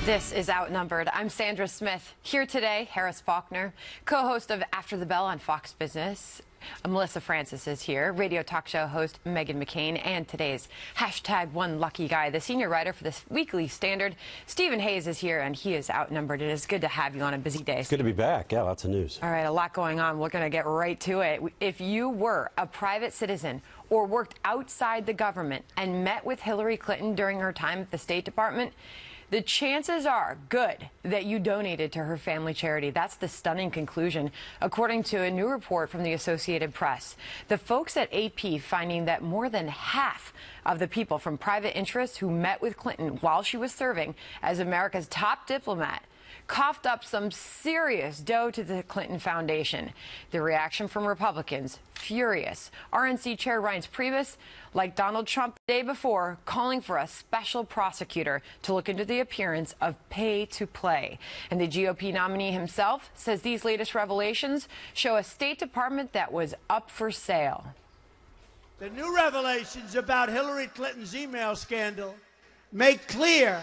This is Outnumbered. I'm Sandra Smith. Here today, Harris Faulkner, co-host of After the Bell on Fox Business. Melissa Francis is here, radio talk show host Meghan McCain, and today's #OneLuckyGuy, the senior writer for this Weekly Standard. Stephen Hayes is here, and he is outnumbered. It is good to have you on a busy day. It's good to be back. Yeah, lots of news. All right, a lot going on. We're going to get right to it. If you were a private citizen or worked outside the government and met with Hillary Clinton during her time at the State Department, the chances are good that you donated to her family charity. That's the stunning conclusion, according to a new report from the Associated Press. The folks at AP finding that more than half of the people from private interests who met with Clinton while she was serving as America's top diplomat coughed up some serious dough to the Clinton Foundation. The reaction from Republicans, furious. RNC Chair Reince Priebus, like Donald Trump the day before, calling for a special prosecutor to look into the appearance of pay to play. And the GOP nominee himself says these latest revelations show a State Department that was up for sale. The new revelations about Hillary Clinton's email scandal make clear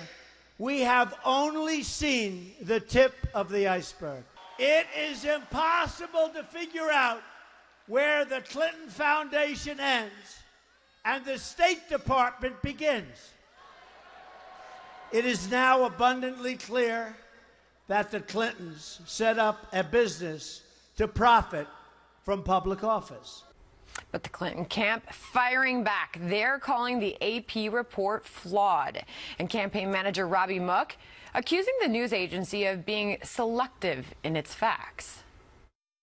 we have only seen the tip of the iceberg. It is impossible to figure out where the Clinton Foundation ends and the State Department begins. It is now abundantly clear that the Clintons set up a business to profit from public office. But the Clinton camp firing back. They're calling the AP report flawed. And campaign manager Robbie Mook accusing the news agency of being selective in its facts.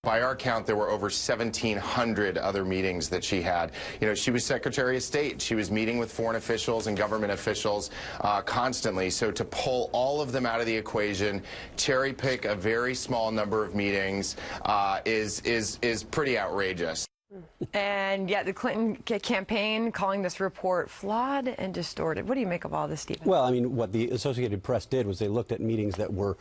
By our count, there were over 1,700 other meetings that she had. You know, she was Secretary of State. She was meeting with foreign officials and government officials constantly. So to pull all of them out of the equation, cherry pick a very small number of meetings is pretty outrageous. And yet the Clinton campaign calling this report flawed and distorted. What do you make of all this, Stephen? Well, I mean, what the Associated Press did was they looked at meetings that were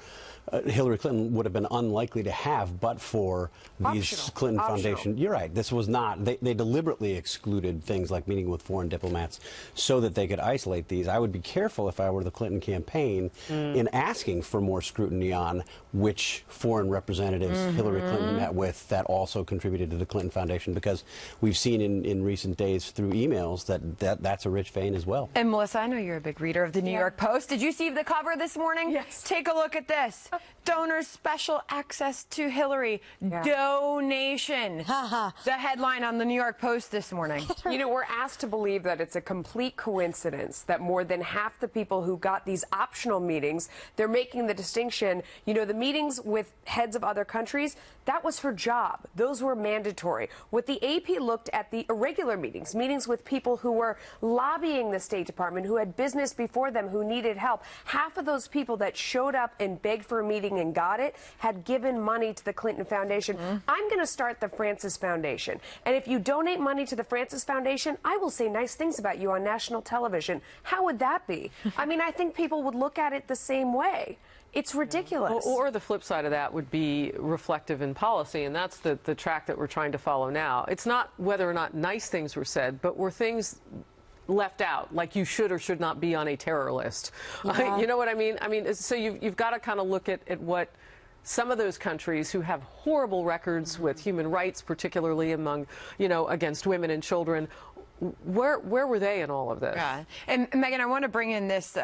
Hillary Clinton would have been unlikely to have but for these Clinton Foundation. You're right. This was not. They deliberately excluded things like meeting with foreign diplomats so that they could isolate these. I would be careful if I were the Clinton campaign in asking for more scrutiny on which foreign representatives Hillary Clinton met with that also contributed to the Clinton Foundation, because we've seen in recent days through emails that's a rich vein as well. And Melissa, I know you're a big reader of the New York Post. Did you see the cover this morning? Yes. Take a look at this. Donors special access to Hillary. Donation. The headline on the New York Post this morning. You know, we're asked to believe that it's a complete coincidence that more than half the people who got these optional meetings, they're making the distinction, you know, the meetings with heads of other countries, that was her job. Those were mandatory. What the AP looked at the irregular meetings, meetings with people who were lobbying the State Department, who had business before them, who needed help. Half of those people that showed up and begged for a meeting and got it had given money to the Clinton Foundation. I'm going to start the Francis Foundation. And if you donate money to the Francis Foundation, I will say nice things about you on national television. How would that be? I mean, I think people would look at it the same way. It's ridiculous. Or the flip side of that would be reflective in policy, and that's the track that we're trying to follow now. It's not whether or not nice things were said, but were things left out, like you should or should not be on a terror list. You know what I mean? I mean, so you've got to kind of look at what some of those countries who have horrible records with human rights, particularly among, you know, against women and children, where were they in all of this? Yeah. And Meghan, I want to bring in this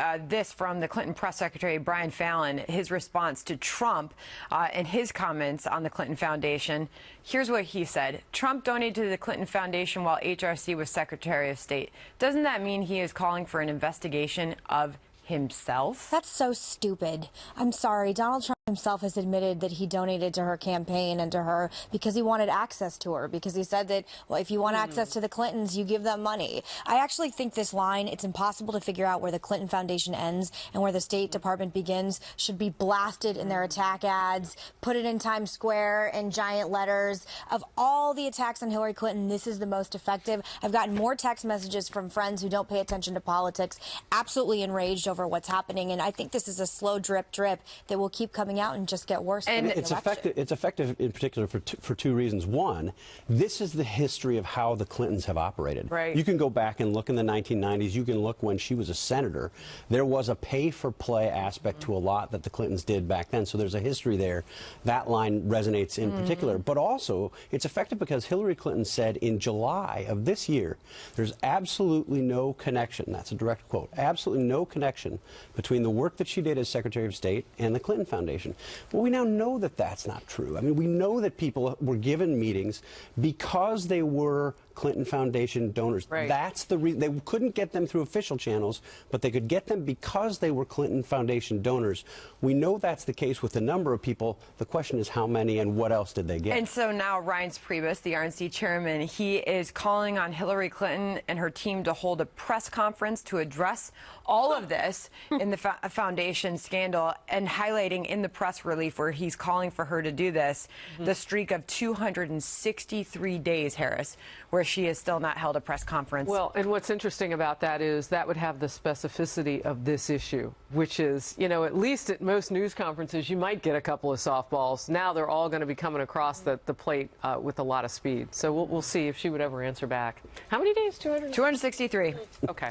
from the Clinton press secretary, Brian Fallon, his response to Trump and his comments on the Clinton Foundation. Here's what he said. Trump donated to the Clinton Foundation while HRC was Secretary of State. Doesn't that mean he is calling for an investigation of himself? That's so stupid. I'm sorry. Donald Trump himself has admitted that he donated to her campaign and to her because he wanted access to her, because he said that, well, if you want access to the Clintons, you give them money. I actually think this line, it's impossible to figure out where the Clinton Foundation ends and where the State Department begins, should be blasted in their attack ads, put it in Times Square in giant letters. Of all the attacks on Hillary Clinton, this is the most effective. I've gotten more text messages from friends who don't pay attention to politics, absolutely enraged over what's happening, and I think this is a slow drip that will keep coming out and just get worse. And it's effective. It's effective in particular for two reasons. One, this is the history of how the Clintons have operated. Right. You can go back and look in the 1990s. You can look when she was a senator. There was a pay-for-play aspect to a lot that the Clintons did back then. So there's a history there. That line resonates in particular. But also, it's effective because Hillary Clinton said in July of this year, there's absolutely no connection. That's a direct quote. Absolutely no connection between the work that she did as Secretary of State and the Clinton Foundation. Well, we now know that that's not true. I mean, we know that people were given meetings because they were Clinton Foundation donors. Right. That's the reason. They couldn't get them through official channels, but they could get them because they were Clinton Foundation donors. We know that's the case with a number of people. The question is how many and what else did they get? And so now Reince Priebus, the RNC chairman, he is calling on Hillary Clinton and her team to hold a press conference to address all of this in the foundation scandal, and highlighting in the press relief where he's calling for her to do this, the streak of 263 days, Harris, where she has still not held a press conference. Well, and what's interesting about that is that would have the specificity of this issue, which is, you know, at least at most news conferences, you might get a couple of softballs. Now they're all going to be coming across the plate with a lot of speed. So we'll see if she would ever answer back. How many days? 263. Okay.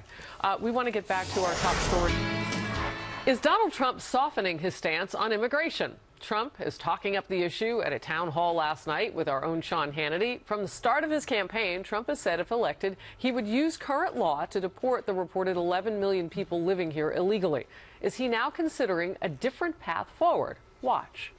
We want to get back to our top story. Is Donald Trump softening his stance on immigration? Trump is talking up the issue at a town hall last night with our own Sean Hannity. From the start of his campaign, Trump has said if elected, he would use current law to deport the reported 11 million people living here illegally. Is he now considering a different path forward? Watch.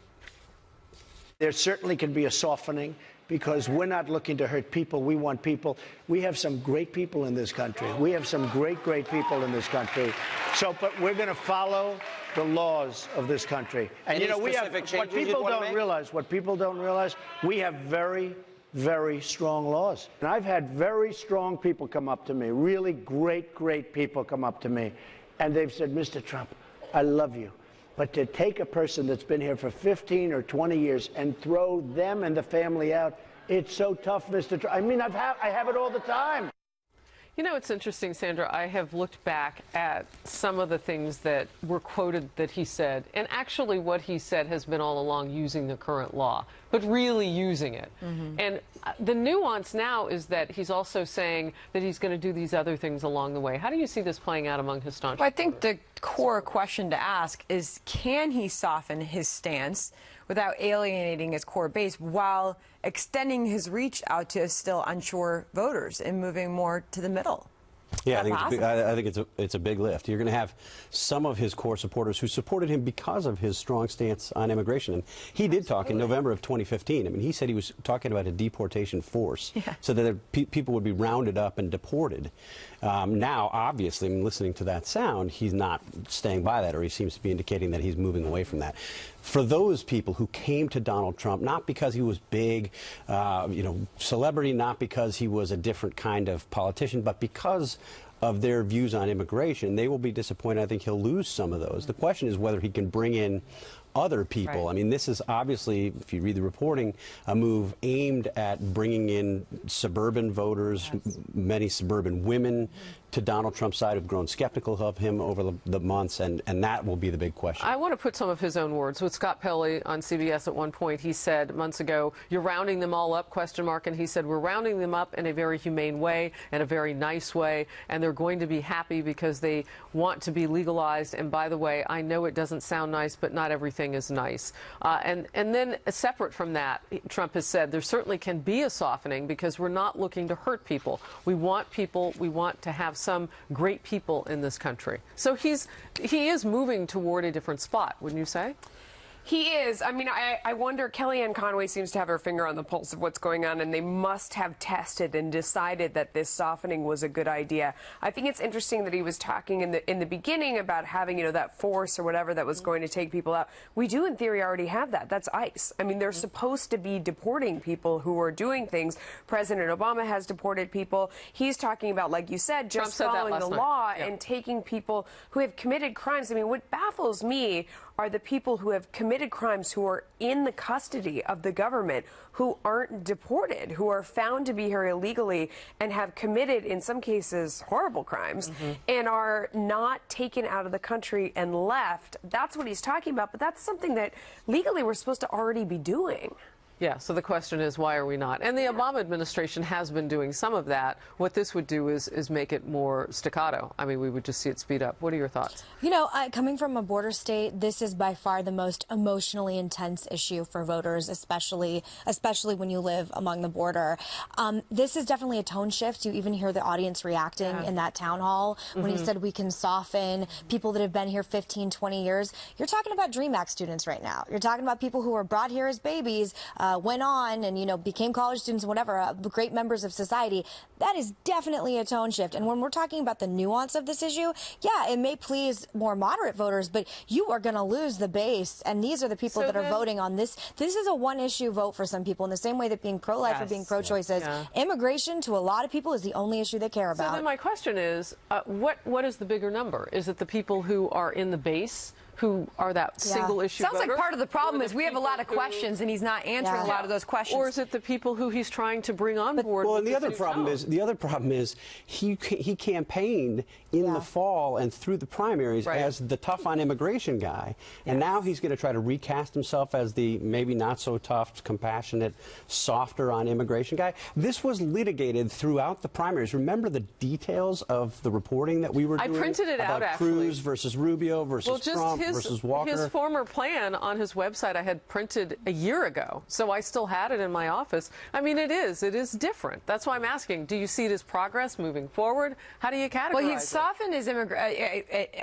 There certainly can be a softening because we're not looking to hurt people. We want people. We have some great people in this country. We have some great people in this country. So, but we're going to follow the laws of this country. And, you know, we have, what people don't realize, we have very, very strong laws. And I've had very strong people come up to me, really great people come up to me. And they've said, Mr. Trump, I love you. But to take a person that's been here for 15 or 20 years and throw them and the family out, it's so tough, Mr. Trump. I mean, I have it all the time. You know, it's interesting, Sandra. I have looked back at some of the things that were quoted that he said, and actually what he said has been all along using the current law, but really using it. And the nuance now is that he's also saying that he's going to do these other things along the way. How do you see this playing out among his staunch? Well, I think the core question to ask is, can he soften his stance without alienating his core base while extending his reach out to still unsure voters and moving more to the middle? Yeah, I think it's a big lift. You're going to have some of his core supporters who supported him because of his strong stance on immigration. And he did talk in November of 2015. I mean, he said he was talking about a deportation force, so that people would be rounded up and deported. Now, obviously, I mean, listening to that sound, he's not staying by that, or he seems to be indicating that he's moving away from that. For those people who came to Donald Trump, not because he was big, you know, celebrity, not because he was a different kind of politician, but because of their views on immigration, they will be disappointed. I think he'll lose some of those. The question is whether he can bring in other people. I mean, this is obviously, if you read the reporting, a move aimed at bringing in suburban voters, many suburban women to Donald Trump's side who've grown skeptical of him over the months, and that will be the big question. I want to put some of his own words. With Scott Pelley on CBS at one point, he said months ago, "You're rounding them all up?" ? And he said, "We're rounding them up in a very humane way and a very nice way, and they're going to be happy because they want to be legalized. And by the way, I know it doesn't sound nice, but not everything is nice." And then separate from that, Trump has said there certainly can be a softening because we're not looking to hurt people. We want people, we want to have some great people in this country. So he is moving toward a different spot, wouldn't you say? He is. I mean, I wonder, Kellyanne Conway seems to have her finger on the pulse of what's going on, and they must have tested and decided that this softening was a good idea. I think it's interesting that he was talking in the beginning about having, you know, that force or whatever that was going to take people out. We do, in theory, already have that. That's ICE. I mean, they're supposed to be deporting people who are doing things. President Obama has deported people. He's talking about, like you said, just following the law and taking people who have committed crimes. I mean, what baffles me are the people who have committed crimes, who are in the custody of the government, who aren't deported, who are found to be here illegally and have committed, in some cases, horrible crimes, and are not taken out of the country and left. That's what he's talking about, but that's something that legally we're supposed to already be doing. Yeah, so the question is, why are we not? And the Obama administration has been doing some of that. What this would do is make it more staccato. I mean, we would just see it speed up. What are your thoughts? You know, coming from a border state, this is by far the most emotionally intense issue for voters, especially when you live along the border. This is definitely a tone shift. You even hear the audience reacting in that town hall when he said we can soften people that have been here 15, 20 years. You're talking about DREAM Act students right now. You're talking about people who were brought here as babies, went on and, you know, became college students, whatever, great members of society. That is definitely a tone shift. And when we're talking about the nuance of this issue, yeah, it may please more moderate voters, but you are going to lose the base. And these are the people that are voting on this. This is a one-issue vote for some people in the same way that being pro-life or being pro-choice is. Immigration, to a lot of people, is the only issue they care about. So then my question is, what is the bigger number? Is it the people who are in the base, who are that single issue Sounds voter? like part of the problem is we have a lot of questions and he's not answering a lot of those questions. Or is it the people who he's trying to bring on board? Well, and the other problem is he campaigned in the fall and through the primaries as the tough on immigration guy, and now he's going to try to recast himself as the maybe not so tough, compassionate, softer on immigration guy. This was litigated throughout the primaries. Remember the details of the reporting that we were doing? I printed it out, actually. Cruz versus Rubio versus Trump versus Walker. His former plan on his website I had printed a year ago, so I still had it in my office. I mean, it is different. That's why I'm asking, do you see it as progress moving forward? How do you categorize it? Well, he's softened his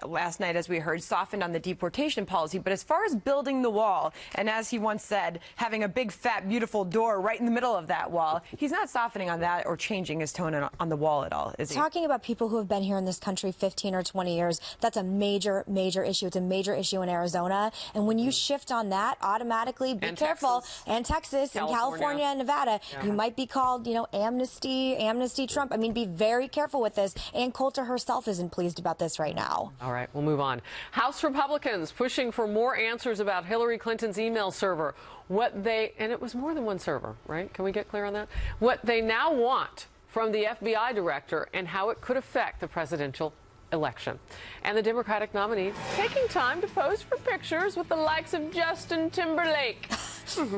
last night, as we heard, softened on the deportation policy, but as far as building the wall, and as he once said, having a big, fat, beautiful door right in the middle of that wall, he's not softening on that or changing his tone on the wall at all, is he? Talking about people who have been here in this country 15 or 20 years, that's a major, major issue. It's a major issue in Arizona, and when you shift on that, automatically be careful. And Texas and California and Nevada, you might be called, you know, amnesty Trump. I mean, be very careful with this. Ann Coulter herself isn't pleased about this right now. All right, we'll move on. House Republicans pushing for more answers about Hillary Clinton's email server. And it was more than one server, right? Can we get clear on that? What they now want from the FBI director and how it could affect the presidential election. And the Democratic nominee taking time to pose for pictures with the likes of Justin Timberlake.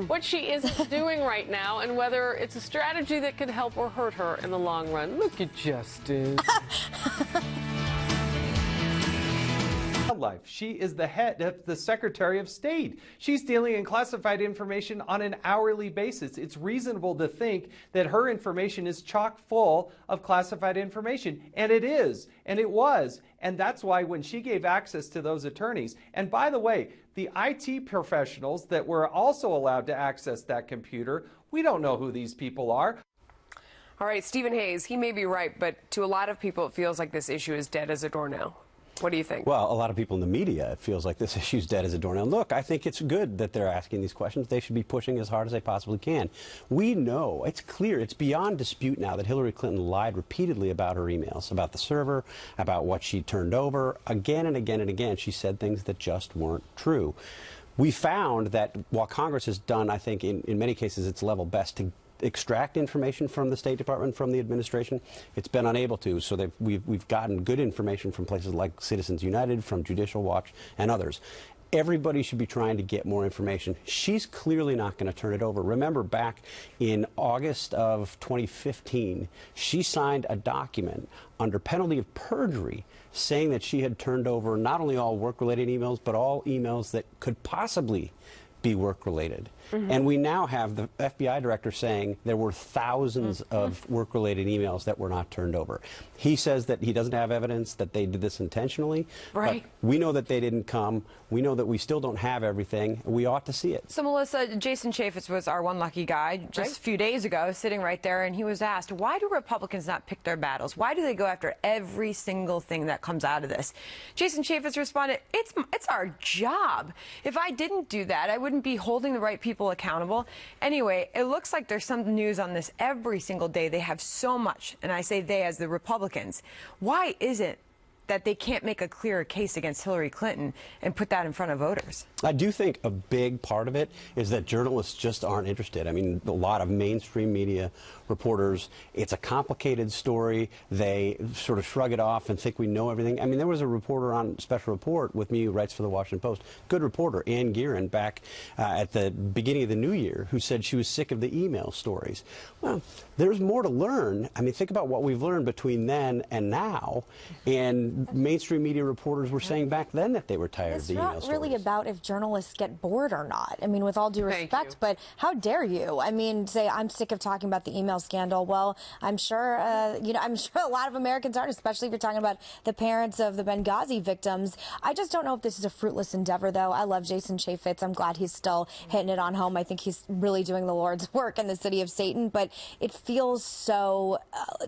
What she isn't doing right now, and whether it's a strategy that could help or hurt her in the long run. Look at Justin. Life. She is the head of the Secretary of State. She's dealing in classified information on an hourly basis. It's reasonable to think that her information is chock full of classified information. And it is. And it was. And that's why when she gave access to those attorneys, and by the way, the IT professionals that were also allowed to access that computer, we don't know who these people are. All right, Stephen Hayes, he may be right, but to a lot of people, it feels like this issue is dead as a doornail. What do you think? Well, a lot of people in the media, it feels like this issue's dead as a doornail. Look, I think it's good that they're asking these questions. They should be pushing as hard as they possibly can. We know, it's clear, it's beyond dispute now that Hillary Clinton lied repeatedly about her emails, about the server, about what she turned over. Again and again and again, she said things that just weren't true. We found that while Congress has done, I think, in many cases, its level best to extract information from the State Department, from the administration, it's been unable to. So we've gotten good information from places like Citizens United, from Judicial Watch, and others. Everybody should be trying to get more information. She's clearly not going to turn it over. Remember, back in August of 2015, she signed a document under penalty of perjury saying that she had turned over not only all work-related emails, but all emails that could possibly be work-related. And we now have the FBI director saying there were thousands of work-related emails that were not turned over. He says that he doesn't have evidence that they did this intentionally. Right. But we know that they didn't come. We know that we still don't have everything. We ought to see it. So, Melissa, Jason Chaffetz was our one lucky guy just a few days ago, sitting right there, and he was asked, why do Republicans not pick their battles? Why do they go after every single thing that comes out of this? Jason Chaffetz responded, it's our job. If I didn't do that, I wouldn't be holding the right people accountable. Anyway, it looks like there's some news on this every single day. They have so much, and I say they as the Republicans. Why is it that they can't make a clearer case against Hillary Clinton and put that in front of voters. I do think a big part of it is that journalists just aren't interested. I mean, a lot of mainstream media reporters, it's a complicated story. They sort of shrug it off and think we know everything. I mean, there was a reporter on Special Report with me who writes for the Washington Post, good reporter, Ann Gearan, back at the beginning of the new year, who said she was sick of the email stories. Well, there's more to learn. I mean, think about what we've learned between then and now. And mainstream media reporters were saying back then that they were tired of the email stories. It's not really about if journalists get bored or not. I mean, with all due respect, but how dare you? I mean, say I'm sick of talking about the email scandal. Well, I'm sure, I'm sure a lot of Americans aren't, especially if you're talking about the parents of the Benghazi victims. I just don't know if this is a fruitless endeavor, though. I love Jason Chaffetz. I'm glad he's still hitting it on home. I think he's really doing the Lord's work in the city of Satan, but it feels so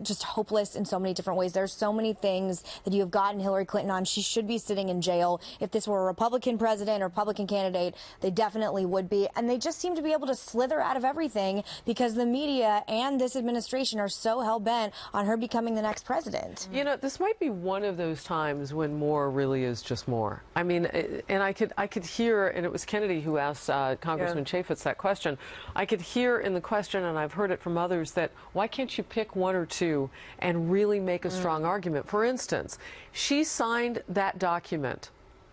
just hopeless in so many different ways. There's so many things that you have gotten Hillary Clinton on. She should be sitting in jail. If this were a Republican president or Republican candidate, they definitely would be. And they just seem to be able to slither out of everything because the media and this administration are so hell-bent on her becoming the next president. You know, this might be one of those times when more really is just more. I mean, and I could hear, and it was Kennedy who asked Congressman Chaffetz that question. I could hear in the question, and I've heard it from others, that why can't you pick one or two and really make a strong argument? For instance, she signed that document,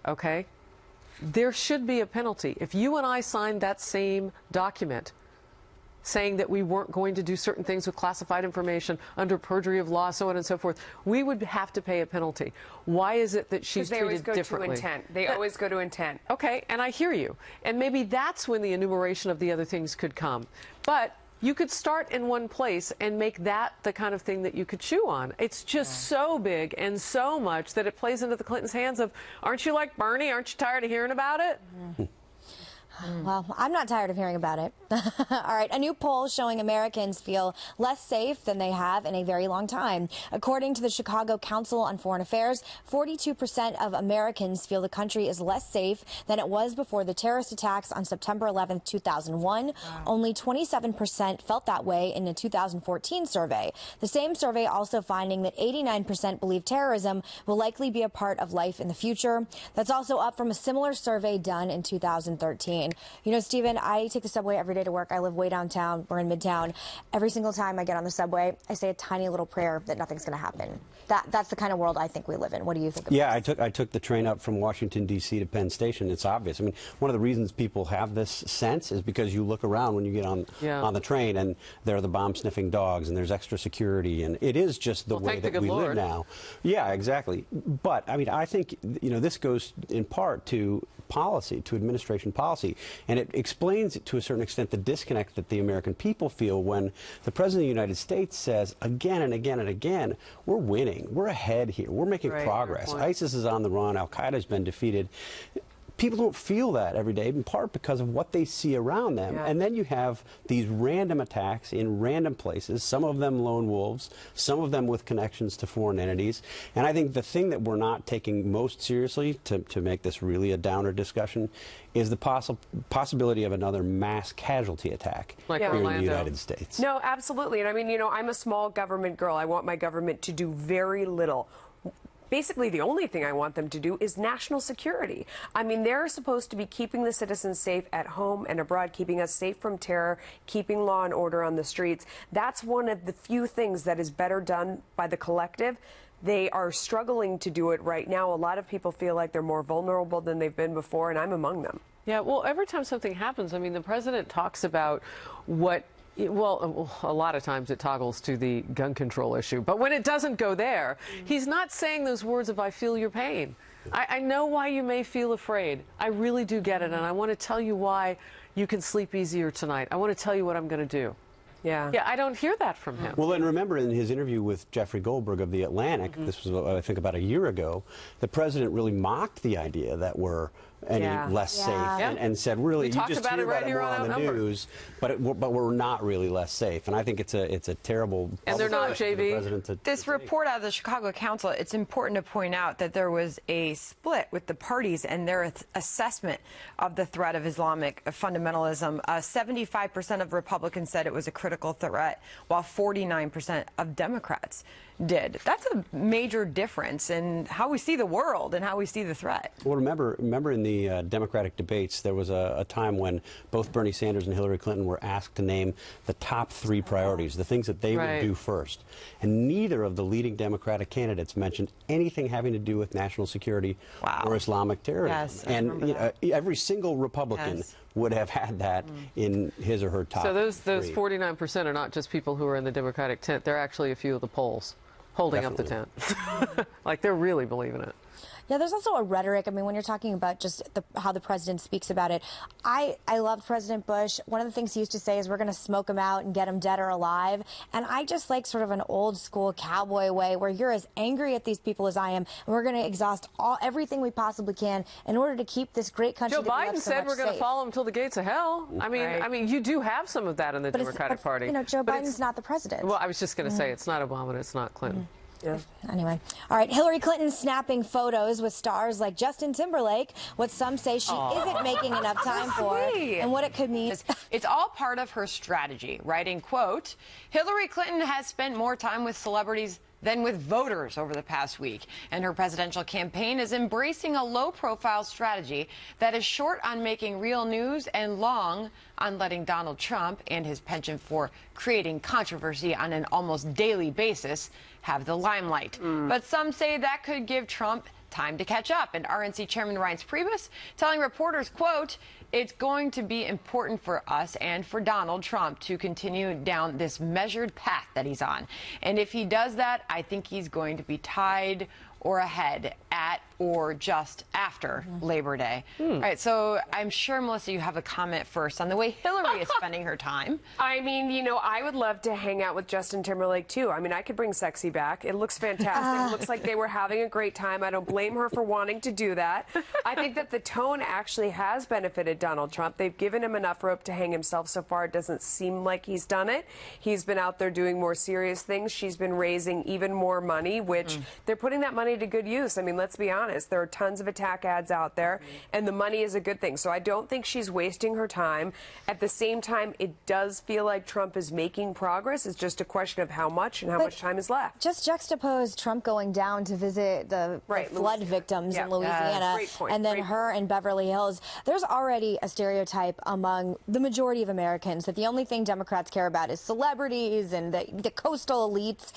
okay? There should be a penalty. If you and I signed that same document saying that we weren't going to do certain things with classified information under perjury of law, so on and so forth, we would have to pay a penalty. Why is it that she's treated differently? They always go to intent. They always go to intent. Okay, and I hear you. And maybe that's when the enumeration of the other things could come. But you could start in one place and make that the kind of thing that you could chew on. It's just so big and so much that it plays into the Clintons' hands of, aren't you like Bernie? Aren't you tired of hearing about it? Well, I'm not tired of hearing about it. All right, a new poll showing Americans feel less safe than they have in a very long time. According to the Chicago Council on Foreign Affairs, 42% of Americans feel the country is less safe than it was before the terrorist attacks on September 11th, 2001. Wow. Only 27% felt that way in a 2014 survey. The same survey also finding that 89% believe terrorism will likely be a part of life in the future. That's also up from a similar survey done in 2013. You know, Stephen, I take the subway every day to work. I live way downtown. We're in Midtown. Every single time I get on the subway, I say a tiny little prayer that nothing's going to happen. That's the kind of world I think we live in. What do you think of this? I took the train up from Washington, D.C. to Penn Station. It's obvious. I mean, one of the reasons people have this sense is because you look around when you get on the train and there are the bomb-sniffing dogs and there's extra security, and it is just the way that we live now. Yeah, exactly. But, I mean, I think, you know, this goes in part to policy, to administration policy. And it explains, to a certain extent, the disconnect that the American people feel when the President of the United States says again and again and again, we're winning, we're ahead here, we're making progress. ISIS is on the run, Al-Qaeda has been defeated. People don't feel that every day, in part because of what they see around them. And then you have these random attacks in random places, some of them lone wolves, some of them with connections to foreign entities. And I think the thing that we're not taking most seriously, to make this really a downer discussion, is the possibility of another mass casualty attack here in the United States. No, absolutely. And I mean, you know, I'm a small government girl. I want my government to do very little. Basically, the only thing I want them to do is national security. I mean, they're supposed to be keeping the citizens safe at home and abroad, keeping us safe from terror, keeping law and order on the streets. That's one of the few things that is better done by the collective. They are struggling to do it right now. A lot of people feel like they're more vulnerable than they've been before, and I'm among them. Yeah, well, every time something happens, I mean, the president talks about what... Well, a lot of times it toggles to the gun control issue. But when it doesn't go there, he's not saying those words of, I feel your pain. I know why you may feel afraid. I really do get it. And I want to tell you why you can sleep easier tonight. I want to tell you what I'm going to do. Yeah, I don't hear that from him. Well, and remember in his interview with Jeffrey Goldberg of The Atlantic, this was, I think, about a year ago, the president really mocked the idea that we're any less safe and said, really, you just hear about it more on the news, but we're not really less safe. And I think it's a terrible... And they're not, JV. This report out of the Chicago Council, it's important to point out that there was a split with the parties and their assessment of the threat of Islamic fundamentalism. 75% of Republicans said it was a critical threat, while 49% of Democrats did. That's a major difference in how we see the world and how we see the threat. Well, remember in the Democratic debates, there was a time when both Bernie Sanders and Hillary Clinton were asked to name the top 3 priorities, the things that they would do first. And neither of the leading Democratic candidates mentioned anything having to do with national security or Islamic terrorism. Yes, and every single Republican would have had that in his or her top. So those 3. 49% are not just people who are in the Democratic tent. They're actually a few of the polls holding up the tent. Like, they're really believing it. Yeah, there's also a rhetoric. I mean, when you're talking about just how the president speaks about it, I loved President Bush. One of the things he used to say is we're going to smoke him out and get him dead or alive. And I just like sort of an old school cowboy way where you're as angry at these people as I am, and we're going to exhaust everything we possibly can in order to keep this great country. Joe Biden said we're going to follow him till the gates of hell. I mean, you do have some of that in the Democratic Party. You know, Joe Biden's not the president. Well, I was just going to say it's not Obama, and it's not Clinton. Yeah. Anyway, all right. Hillary Clinton snapping photos with stars like Justin Timberlake, what some say she isn't making enough time for, and what it could mean. It's all part of her strategy, writing, quote, Hillary Clinton has spent more time with celebrities than with voters over the past week, and her presidential campaign is embracing a low-profile strategy that is short on making real news and long on letting Donald Trump and his penchant for creating controversy on an almost daily basis have the limelight. But some say that could give Trump time to catch up, and RNC Chairman Reince Priebus telling reporters, quote, it's going to be important for us and for Donald Trump to continue down this measured path that he's on. And if he does that, I think he's going to be tied or ahead at or just after Labor Day. All right, so I'm sure, Melissa, you have a comment first on the way Hillary is spending her time. I mean, you know, I would love to hang out with Justin Timberlake, too. I mean, I could bring sexy back. It looks fantastic. It looks like they were having a great time. I don't blame her for wanting to do that. I think that the tone actually has benefited Donald Trump. They've given him enough rope to hang himself so far. It doesn't seem like he's done it. He's been out there doing more serious things. She's been raising even more money, which they're putting that money to good use. I mean, let's be honest. There are tons of attack ads out there, and the money is a good thing. So I don't think she's wasting her time. At the same time, it does feel like Trump is making progress. It's just a question of how much and how much time is left. Just juxtapose Trump going down to visit the flood victims in Louisiana, and then her in Beverly Hills. There's already a stereotype among the majority of Americans that the only thing Democrats care about is celebrities and the coastal elites.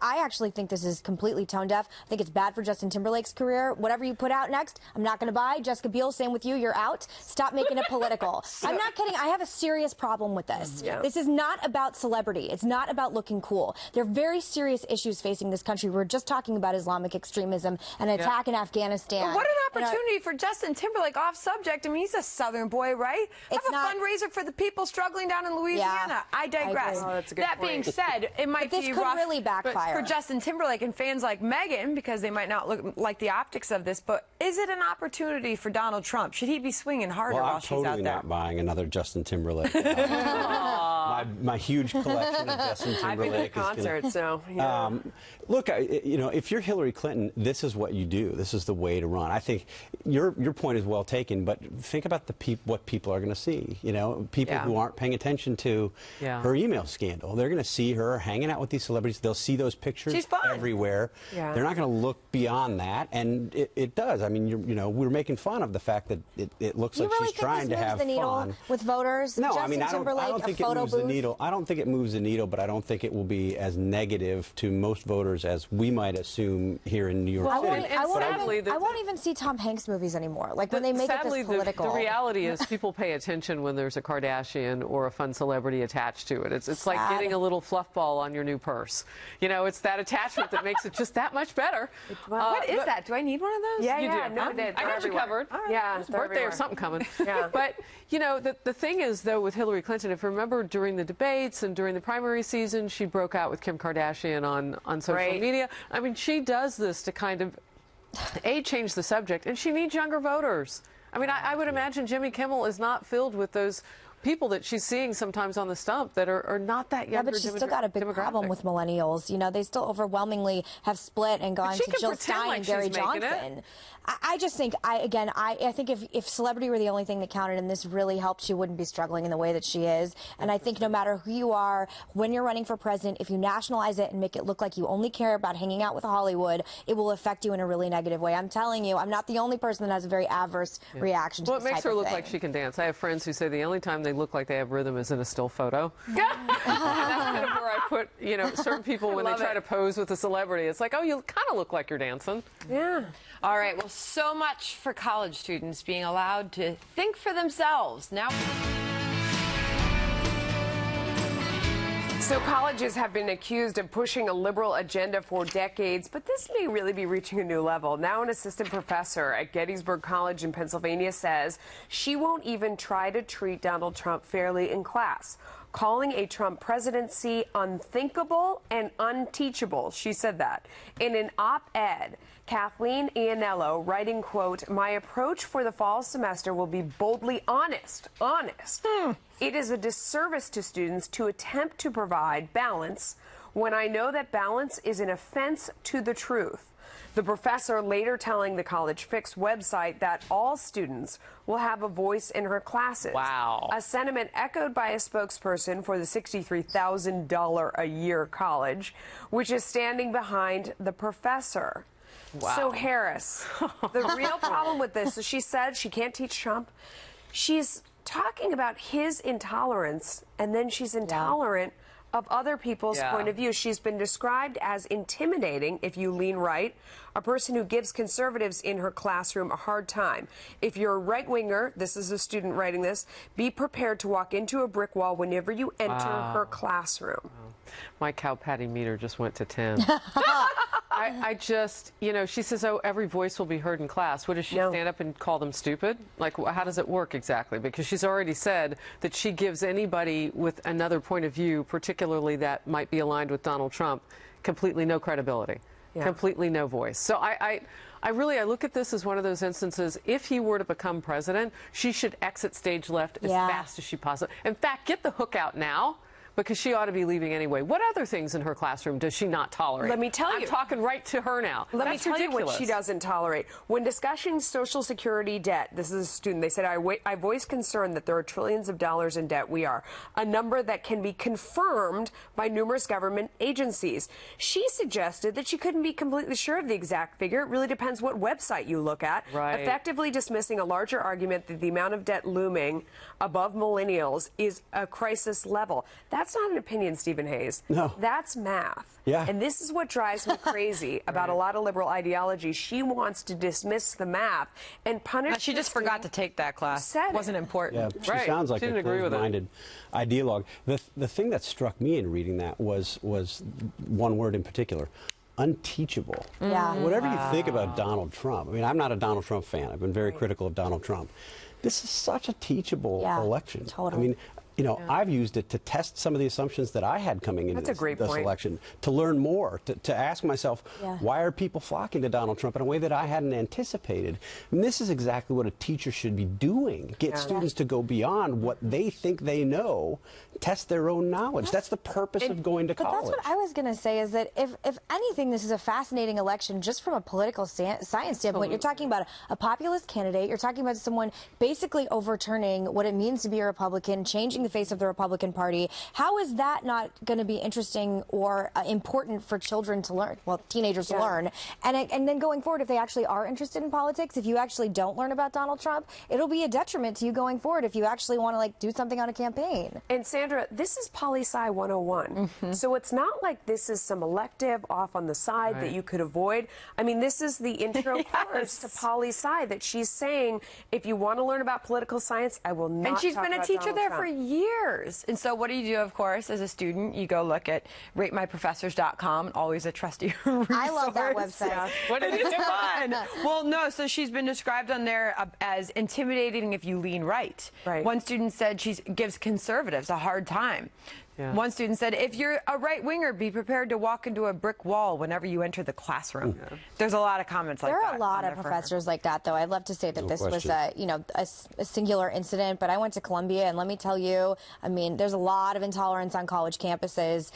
I actually think this is completely tone deaf. I think it's bad for Justin Timberlake's career. Whatever you put out next, I'm not going to buy. Jessica Biel, same with you. You're out. Stop making it political. I'm not kidding. I have a serious problem with this. This is not about celebrity. It's not about looking cool. There are very serious issues facing this country. We're just talking about Islamic extremism and an attack in Afghanistan. But what an opportunity for Justin Timberlake, off subject. I mean, he's a Southern boy, right? Have a fundraiser for the people struggling down in Louisiana. I digress. That being said, it might be rough really backfire for Justin Timberlake and fans like Meghan, because they might not look like the optics of this, but is it an opportunity for Donald Trump? Should he be swinging harder while she's out there? I'm totally not buying another Justin Timberlake. My huge collection of Justin Timberlake. I've been to concerts, so look, you know, if you're Hillary Clinton, this is what you do. This is the way to run. I think your point is well taken, but think about what people are going to see. You know, people who aren't paying attention to her email scandal. They're going to see her hanging out with these celebrities. They'll see those pictures everywhere. They're not going to look beyond that, and it does. I mean, you know, we're making fun of the fact that it looks like she's trying to have fun with voters. No, Justin I mean, I don't think it moves the needle. I don't think it moves the needle, but I don't think it will be as negative to most voters as we might assume here in New York City. I won't even see Tom Hanks movies anymore. Like when they make it this political. The reality is people pay attention when there's a Kardashian or a fun celebrity attached to it. It's like getting a little fluff ball on your new purse. You know, it's that attachment that makes it just that much better. What is that? Do I need one of those? Yeah, you do. No, I got you covered. Yeah, it's a birthday or something coming. Yeah. But, you know, the thing is, though, with Hillary Clinton, if you remember during the debates and during the primary season, she broke out with Kim Kardashian on social media. I mean, she does this to kind of, change the subject, and she needs younger voters. I mean, I would imagine Jimmy Kimmel is not filled with those people that she's seeing sometimes on the stump that are not that young. Yeah, but she's still got a big problem with millennials. You know, they still overwhelmingly have split and gone to Jill Stein and Gary Johnson. I just think, I think if celebrity were the only thing that counted and this really helped, she wouldn't be struggling in the way that she is. And I think no matter who you are, when you're running for president, if you nationalize it and make it look like you only care about hanging out with Hollywood, it will affect you in a really negative way. I'm telling you, I'm not the only person that has a very adverse reaction to this type of thing. Well, it makes her look like she can dance. I have friends who say the only time they look like they have rhythm is in a still photo. And that's kind of where I put, you know, certain people when they try to pose with a celebrity. It's like, oh, you kind of look like you're dancing. Yeah. All right, well, so much for college students being allowed to think for themselves. Now. So colleges have been accused of pushing a liberal agenda for decades, but this may really be reaching a new level. Now an assistant professor at Gettysburg College in Pennsylvania says she won't even try to treat Donald Trump fairly in class, calling a Trump presidency unthinkable and unteachable. She said that in an op-ed. Kathleen Ianello writing, quote, "My approach for the fall semester will be boldly honest. It is a disservice to students to attempt to provide balance when I know that balance is an offense to the truth." The professor later telling the College Fix website that all students will have a voice in her classes. Wow. A sentiment echoed by a spokesperson for the $63,000 a year college, which is standing behind the professor. Wow. So Harris, the real problem with this is she said she can't teach Trump. She's talking about his intolerance, and then she's intolerant of other people's point of view. She's been described as intimidating if you lean right, a person who gives conservatives in her classroom a hard time. If you're a right-winger, this is a student writing this, be prepared to walk into a brick wall whenever you enter her classroom. My cow patty meter just went to 10. I just, you know, she says, oh, every voice will be heard in class. What does she stand up and call them stupid? Like, how does it work exactly? Because she's already said that she gives anybody with another point of view, particularly that might be aligned with Donald Trump, completely no credibility, completely no voice. So I look at this as one of those instances, if he were to become president, she should exit stage left as fast as she possibly. In fact, get the hook out now, because she ought to be leaving anyway. What other things in her classroom does she not tolerate? Let me tell you. I'm talking right to her now. Let me tell you what she doesn't tolerate. When discussing Social Security debt, this is a student, they said, I voiced concern that there are trillions of dollars in debt. We are. A number that can be confirmed by numerous government agencies. She suggested that she couldn't be completely sure of the exact figure. It really depends what website you look at. Right. Effectively dismissing a larger argument that the amount of debt looming above millennials is a crisis level. That's not an opinion, Stephen Hayes. No. That's math. Yeah. And this is what drives me crazy about a lot of liberal ideology. She wants to dismiss the math and punish. She just forgot to take that class. It wasn't important. Yeah, she sounds like a closed-minded ideologue. The thing that struck me in reading that was one word in particular. Unteachable. Yeah. Whatever you think about Donald Trump, I mean, I'm not a Donald Trump fan. I've been very critical of Donald Trump. This is such a teachable election. Totally. I mean, you know, I've used it to test some of the assumptions that I had coming into this election, to learn more, to ask myself, why are people flocking to Donald Trump in a way that I hadn't anticipated? And this is exactly what a teacher should be doing, get students to go beyond what they think they know, test their own knowledge. That's the purpose of going to college. But that's what I was going to say, is that if anything, this is a fascinating election just from a political science standpoint. You're talking about a populist candidate. You're talking about someone basically overturning what it means to be a Republican, changing the face of the Republican Party. How is that not going to be interesting or important for children to learn? Well, teenagers to learn. And then going forward, if they actually are interested in politics, if you actually don't learn about Donald Trump, it'll be a detriment to you going forward if you actually want to, like, do something on a campaign. And Sandra, this is poli-sci 101. So it's not like this is some elective off on the side that you could avoid. I mean, this is the intro course to poli-sci that she's saying, if you want to learn about political science, I will not. And she's talk been a about teacher Donald there Trump. for years. And so what do you do, of course, as a student? You go look at ratemyprofessors.com, always a trusty resource. I love that website. What did you do? Fun. Well, no, so she's been described on there as intimidating if you lean right. One student said she gives conservatives a hard time. Yeah. One student said, if you're a right-winger, be prepared to walk into a brick wall whenever you enter the classroom. Yeah. There's a lot of comments like that. There are a lot of professors like that, though. I'd love to say that this was a singular incident, but I went to Columbia, and let me tell you, I mean, there's a lot of intolerance on college campuses.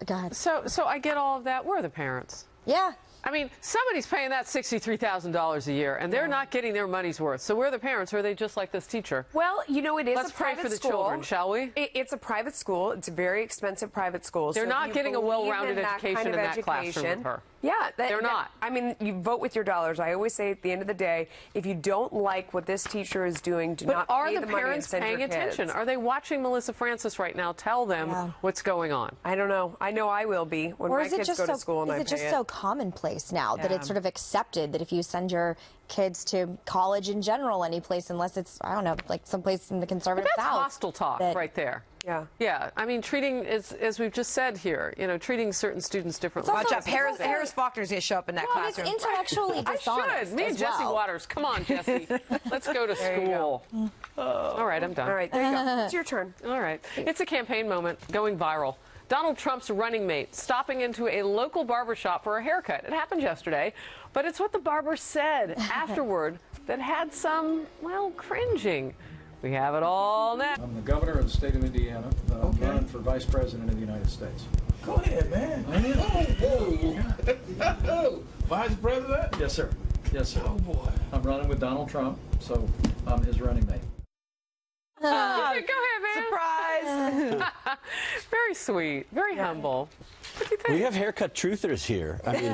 Go ahead. So I get all of that. Where are the parents? Yeah. I mean, somebody's paying that $63,000 a year, and they're not getting their money's worth. So where are the parents? Or are they just like this teacher? Well, you know, it is Let's a private pray for the school. children, shall we? It's a private school. It's a very expensive private school. They're so not getting a well-rounded education in that classroom education, with her. Yeah, they're not. I mean, you vote with your dollars. I always say at the end of the day, if you don't like what this teacher is doing, do not pay the money and send your kids. But are the parents paying attention? Are they watching Melissa Francis right now tell them what's going on? I don't know. I know I will be when my kids go to school and I pay it. Is it just so commonplace now that it's sort of accepted that if you send your kids to college in general, any place, unless it's, I don't know, like someplace in the conservative But that's South. hostile talk right there. Yeah. Yeah. I mean, treating, as we've just said here, you know, treating certain students differently. Watch out. Harris Faulkner's going to show up in that classroom. It's intellectually dishonest. I should. Me and Jesse Waters. Come on, Jesse. Let's go to school. All right, I'm done. All right, there you go. It's your turn. All right. It's a campaign moment going viral. Donald Trump's running mate stopping into a local barbershop for a haircut. It happened yesterday, but it's what the barber said afterward that had some, well, cringing. We have it all now. I'm the governor of the state of Indiana. I'm running for vice president of the United States. Go ahead, man. Whoa. Vice president? Yes, sir. Yes, sir. Oh, boy. I'm running with Donald Trump, so I'm his running mate. Go ahead, man. Surprise. Very sweet. Very humble. What do you think? We have haircut truthers here. I mean,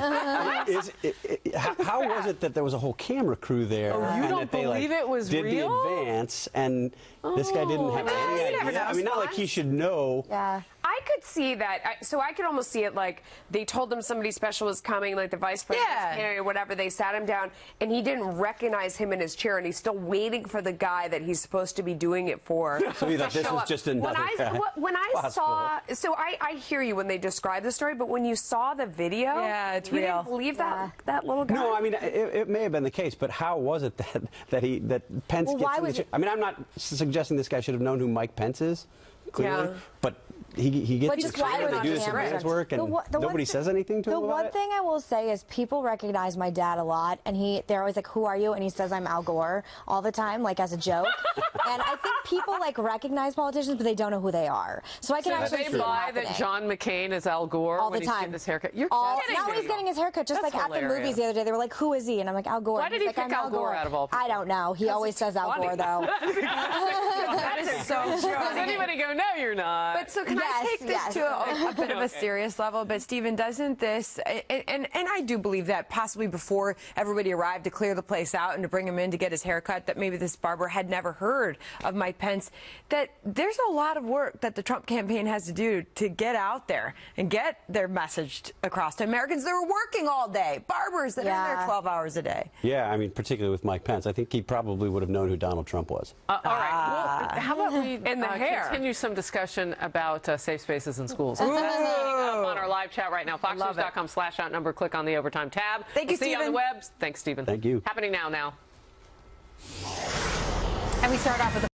how was it that there was a whole camera crew there? Oh, you and don't that they, believe it was did real? the advance, and this guy didn't have any idea? I mean, not like he should know. Yeah. I could see that. So I could almost see it like they told him somebody special was coming, like the vice president or whatever. They sat him down, and he didn't recognize him in his chair, and he's still waiting for the guy that he's supposed to be doing it for. So he thought this was just another guy. When I saw, so I hear you when they describe the story, but when you saw the video, it's you real. didn't believe that little guy. No, I mean, it may have been the case, but how was it that Pence gets in the chair? I mean, I'm not suggesting this guy should have known who Mike Pence is, clearly, but he gets just the chair, why they would do the this cameras advance work, and nobody says anything to him about The one it? thing I will say is people recognize my dad a lot, and they're always like, who are you? And he says I'm Al Gore all the time, like as a joke. And I think people like recognize politicians, but they don't know who they are. So I can actually see they it lie happening. that John McCain is Al Gore all when the he's time. getting his haircut. You're kidding now me. he's getting his haircut, just That's like at the hilarious. movies the other day. They were like, who is he? And I'm like, Al Gore. Why did he like, pick I'm Al Gore out of all people? I don't know. He always says Al Gore, though. That is so true. Does anybody go, no, you're not? But so can I take this to a bit of a serious level? But Stephen, doesn't this, and I do believe that possibly before everybody arrived to clear the place out and to bring him in to get his haircut, that maybe this barber had never heard of Mike Pence, that there's a lot of work that the Trump campaign has to do to get out there and get their message across to Americans that are working all day, barbers that are there 12 hours a day. Yeah, I mean, particularly with Mike Pence. I think he probably would have known who Donald Trump was. All right. Well, how about we And the hair. continue some discussion about safe spaces in schools? That's happening up on our live chat right now. FoxNews.com/outnumbered. Click on the overtime tab. Thank you, See you on the Stephen. web. Thanks, Stephen. Thank you. Happening now. And we start off with